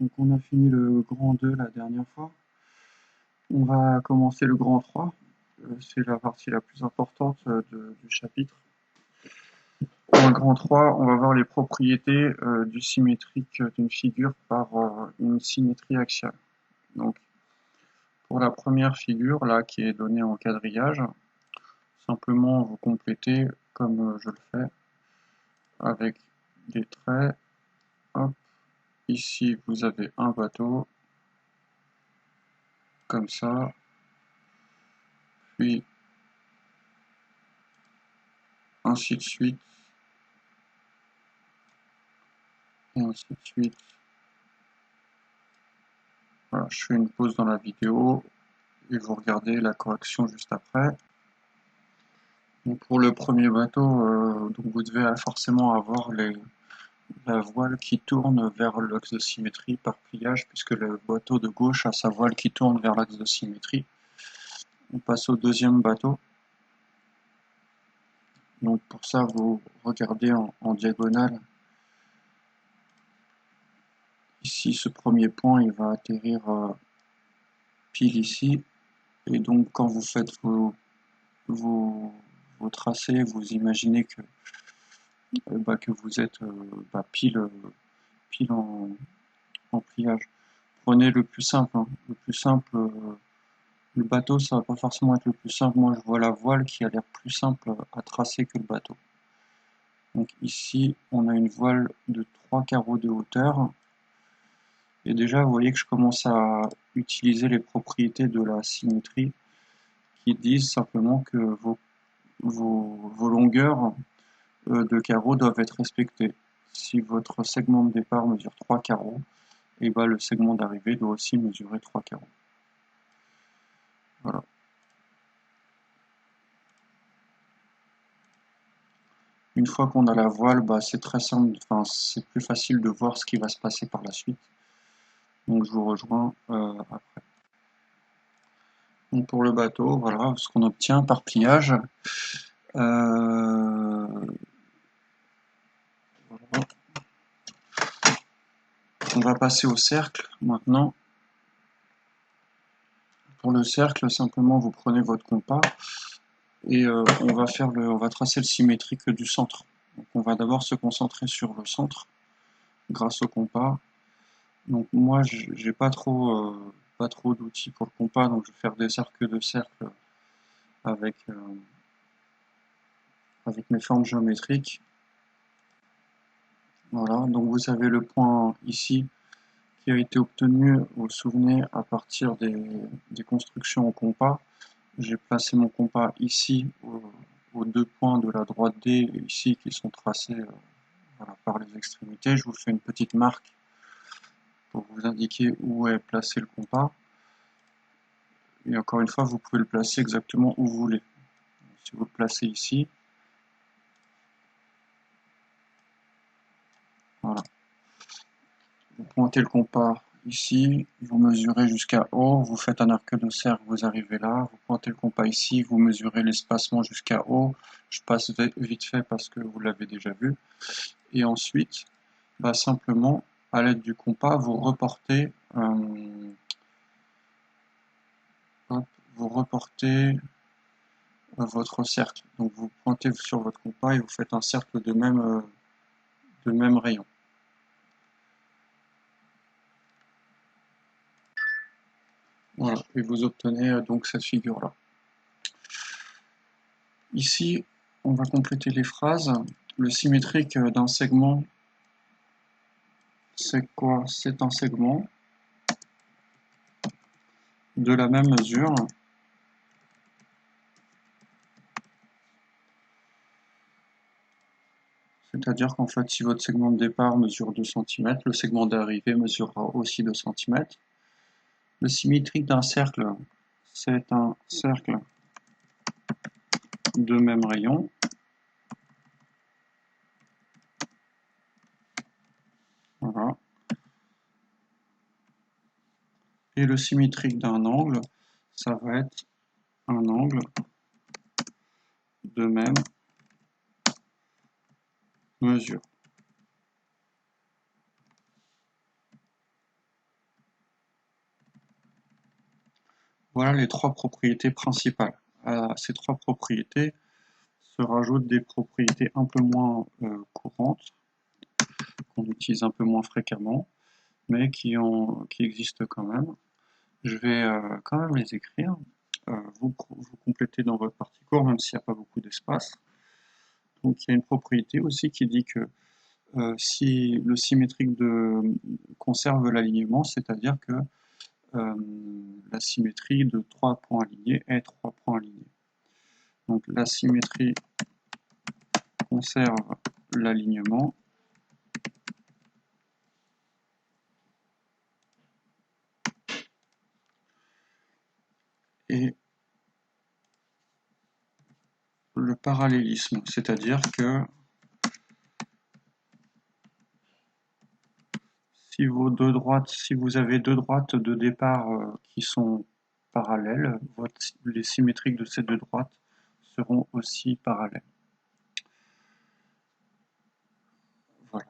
Donc on a fini le grand 2 la dernière fois. On va commencer le grand 3. C'est la partie la plus importante du chapitre. Dans le grand 3, on va voir les propriétés du symétrique d'une figure par une symétrie axiale. Donc, pour la première figure, là, qui est donnée en quadrillage, simplement vous complétez comme je le fais, avec des traits. Hop. Ici, vous avez un bateau, comme ça, puis ainsi de suite, et ainsi de suite. Voilà, je fais une pause dans la vidéo, et vous regardez la correction juste après. Donc pour le premier bateau, donc vous devez forcément avoir la voile qui tourne vers l'axe de symétrie par pliage, puisque le bateau de gauche a sa voile qui tourne vers l'axe de symétrie. On passe au deuxième bateau. Donc pour ça, vous regardez en diagonale. Ici, ce premier point, il va atterrir pile ici. Et donc quand vous faites vos tracés, vous imaginez que vous êtes pile en pliage. Prenez le plus simple. Hein. Le plus simple, le bateau, ça va pas forcément être le plus simple. Moi, je vois la voile qui a l'air plus simple à tracer que le bateau. Donc ici, on a une voile de 3 carreaux de hauteur. Et déjà, vous voyez que je commence à utiliser les propriétés de la symétrie qui disent simplement que vos longueurs de carreaux doivent être respectées. Si votre segment de départ mesure 3 carreaux, et ben le segment d'arrivée doit aussi mesurer 3 carreaux. Voilà. Une fois qu'on a la voile, c'est très simple, enfin, c'est plus facile de voir ce qui va se passer par la suite. Donc je vous rejoins après. Donc pour le bateau, voilà ce qu'on obtient par pliage. Voilà. On va passer au cercle maintenant. Pour le cercle, simplement vous prenez votre compas et on va tracer le symétrique du centre. Donc on va d'abord se concentrer sur le centre grâce au compas. Donc moi j'ai pas trop d'outils pour le compas, donc je vais faire des arcs de cercle avec mes formes géométriques. Voilà, donc vous avez le point ici qui a été obtenu, vous vous souvenez, à partir des constructions au compas. J'ai placé mon compas ici aux deux points de la droite D ici qui sont tracés voilà, par les extrémités. Je vous fais une petite marque pour vous indiquer où est placé le compas. Et encore une fois, vous pouvez le placer exactement où vous voulez. Si vous le placez ici, voilà. Vous pointez le compas ici, vous mesurez jusqu'à haut, vous faites un arc de cercle, vous arrivez là, vous pointez le compas ici, vous mesurez l'espacement jusqu'à haut. Je passe vite fait parce que vous l'avez déjà vu. Et ensuite, simplement, à l'aide du compas, vous reportez votre cercle. Donc vous pointez sur votre compas et vous faites un cercle de même rayon. Voilà, et vous obtenez donc cette figure-là. Ici, on va compléter les phrases. Le symétrique d'un segment, c'est quoi? C'est un segment de la même mesure c'est-à-dire qu'en fait, si votre segment de départ mesure 2 cm, le segment d'arrivée mesurera aussi 2 cm. Le symétrique d'un cercle, c'est un cercle de même rayon. Voilà. Et le symétrique d'un angle, ça va être un angle de même mesure. Voilà les trois propriétés principales. À ces trois propriétés se rajoutent des propriétés un peu moins courantes, qu'on utilise un peu moins fréquemment, mais qui existent quand même. Je vais quand même les écrire. Vous complétez dans votre partie cours, même s'il n'y a pas beaucoup d'espace. Donc il y a une propriété aussi qui dit que si le symétrique conserve l'alignement, c'est-à-dire que la symétrie de 3 points alignés est 3 points alignés. Donc la symétrie conserve l'alignement et le parallélisme, c'est-à-dire que si vous avez deux droites de départ qui sont parallèles, les symétriques de ces deux droites seront aussi parallèles. Voilà.